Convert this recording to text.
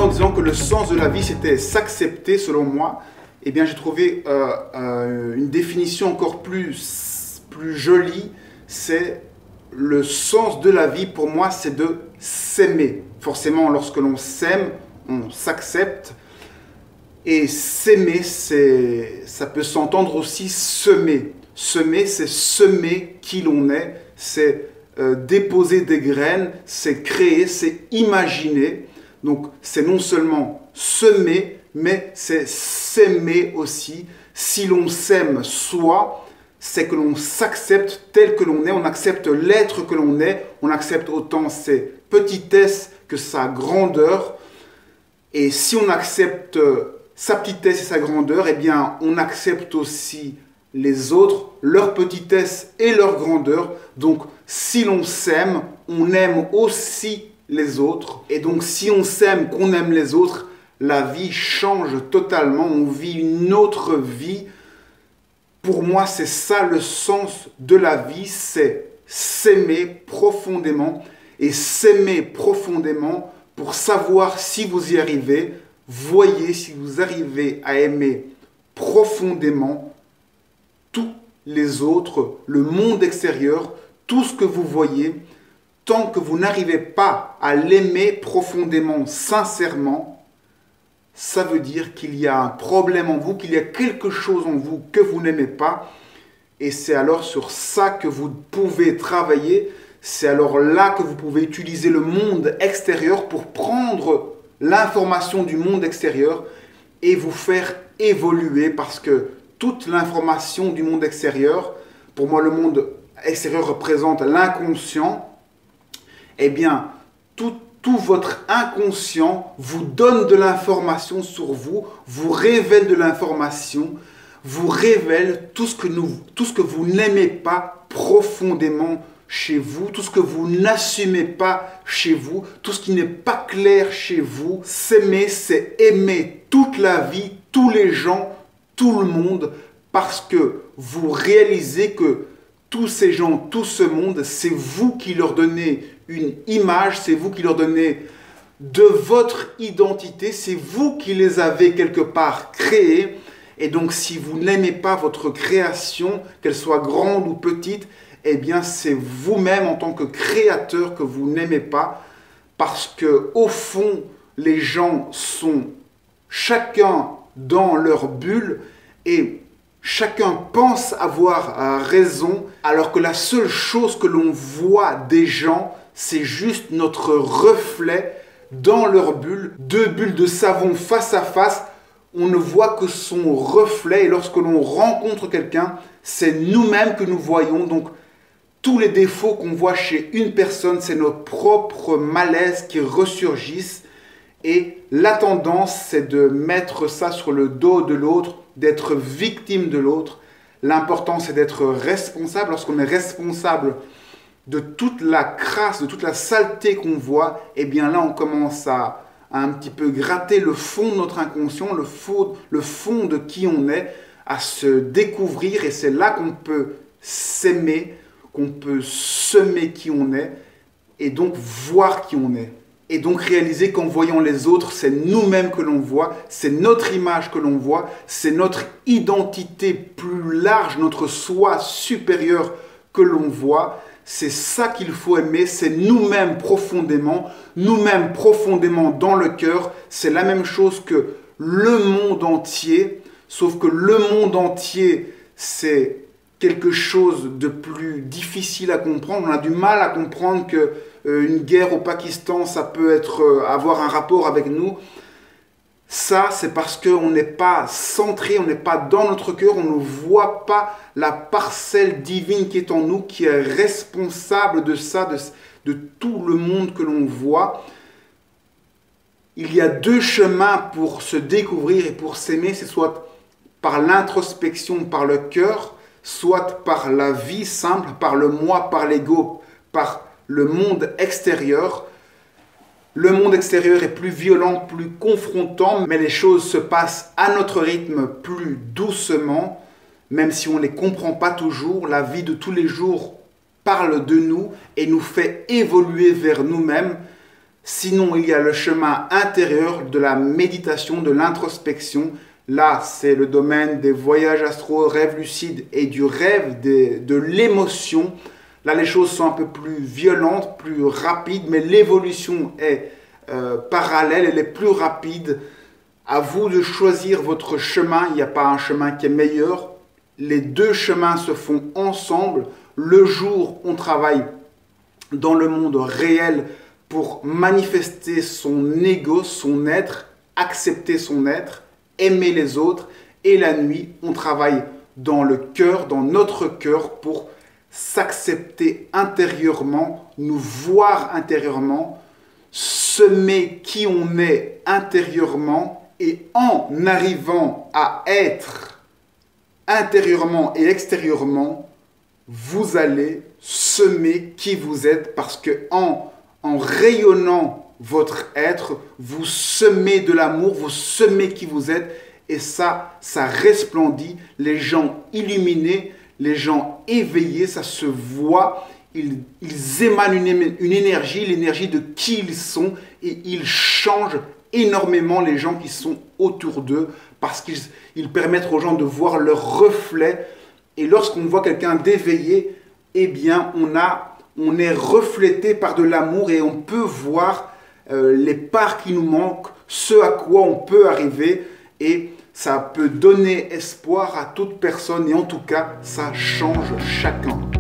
en disant que le sens de la vie, c'était s'accepter, selon moi, eh bien, j'ai trouvé une définition encore plus jolie. C'est le sens de la vie, pour moi, c'est de s'aimer. Forcément, lorsque l'on s'aime, on s'accepte. Et s'aimer, ça peut s'entendre aussi semer. Semer, c'est semer qui l'on est, c'est déposer des graines, c'est créer, c'est imaginer. Donc, c'est non seulement semer, mais c'est s'aimer aussi. Si l'on s'aime soi, c'est que l'on s'accepte tel que l'on est, on accepte l'être que l'on est, on accepte autant ses petitesses que sa grandeur. Et si on accepte sa petitesse et sa grandeur, eh bien, on accepte aussi les autres, leur petitesse et leur grandeur. Donc, si l'on s'aime, on aime aussi les autres. Et donc, si on s'aime, qu'on aime les autres, la vie change totalement. On vit une autre vie. Pour moi, c'est ça le sens de la vie, c'est s'aimer profondément. Et s'aimer profondément pour savoir si vous y arrivez. Voyez si vous arrivez à aimer profondément tous les autres, le monde extérieur, tout ce que vous voyez. Tant que vous n'arrivez pas à l'aimer profondément, sincèrement, ça veut dire qu'il y a un problème en vous, qu'il y a quelque chose en vous que vous n'aimez pas. Et c'est alors sur ça que vous pouvez travailler. C'est alors là que vous pouvez utiliser le monde extérieur pour prendre l'information du monde extérieur et vous faire évoluer. Parce que toute l'information du monde extérieur, pour moi le monde extérieur représente l'inconscient. Eh bien, tout votre inconscient vous donne de l'information sur vous, vous révèle de l'information, vous révèle tout ce que vous n'aimez pas profondément chez vous, tout ce que vous n'assumez pas chez vous, tout ce qui n'est pas clair chez vous. S'aimer, c'est aimer toute la vie, tous les gens, tout le monde, parce que vous réalisez que tous ces gens, tout ce monde, c'est vous qui leur donnez une image, c'est vous qui leur donnez de votre identité, c'est vous qui les avez quelque part créés. Et donc, si vous n'aimez pas votre création, qu'elle soit grande ou petite, eh bien, c'est vous-même en tant que créateur que vous n'aimez pas, parce que au fond, les gens sont chacun dans leur bulle et chacun pense avoir raison, alors que la seule chose que l'on voit des gens, c'est juste notre reflet dans leur bulle. Deux bulles de savon face à face, on ne voit que son reflet. Et lorsque l'on rencontre quelqu'un, c'est nous-mêmes que nous voyons. Donc, tous les défauts qu'on voit chez une personne, c'est nos propres malaises qui ressurgissent. Et la tendance, c'est de mettre ça sur le dos de l'autre, d'être victime de l'autre. L'important, c'est d'être responsable. Lorsqu'on est responsable de toute la crasse, de toute la saleté qu'on voit, eh bien là, on commence à un petit peu gratter le fond de notre inconscient, le fond de qui on est, à se découvrir. Et c'est là qu'on peut s'aimer, qu'on peut semer qui on est, et donc voir qui on est. Et donc réaliser qu'en voyant les autres, c'est nous-mêmes que l'on voit, c'est notre image que l'on voit, c'est notre identité plus large, notre soi supérieur que l'on voit. C'est ça qu'il faut aimer, c'est nous-mêmes profondément dans le cœur. C'est la même chose que le monde entier, sauf que le monde entier, c'est quelque chose de plus difficile à comprendre. On a du mal à comprendre que une guerre au Pakistan, ça peut avoir un rapport avec nous. Ça, c'est parce qu'on n'est pas centré, on n'est pas dans notre cœur, on ne voit pas la parcelle divine qui est en nous, qui est responsable de ça, de tout le monde que l'on voit. Il y a deux chemins pour se découvrir et pour s'aimer, c'est soit par l'introspection, par le cœur, soit par la vie simple, par le moi, par l'ego, par le monde extérieur. Le monde extérieur est plus violent, plus confrontant, mais les choses se passent à notre rythme plus doucement, même si on ne les comprend pas toujours. La vie de tous les jours parle de nous et nous fait évoluer vers nous-mêmes. Sinon, il y a le chemin intérieur de la méditation, de l'introspection. Là, c'est le domaine des voyages astro, rêves lucides et du rêve, de l'émotion. Là, les choses sont un peu plus violentes, plus rapides, mais l'évolution est parallèle, elle est plus rapide. À vous de choisir votre chemin. Il n'y a pas un chemin qui est meilleur. Les deux chemins se font ensemble. Le jour, on travaille dans le monde réel pour manifester son ego, son être, accepter son être, aimer les autres. Et la nuit, on travaille dans le cœur, dans notre cœur, pour s'accepter intérieurement, nous voir intérieurement, semer qui on est intérieurement. Et en arrivant à être intérieurement et extérieurement, vous allez semer qui vous êtes, parce que en rayonnant votre être, vous semez de l'amour, vous semez qui vous êtes, et ça resplendit. Les gens illuminés, les gens éveillés, ça se voit, ils émanent une énergie, l'énergie de qui ils sont, et ils changent énormément les gens qui sont autour d'eux, parce qu'ils permettent aux gens de voir leur reflet. Et lorsqu'on voit quelqu'un d'éveillé, eh bien on est reflété par de l'amour, et on peut voir les parts qui nous manquent, ce à quoi on peut arriver, et ça peut donner espoir à toute personne, et en tout cas ça change chacun.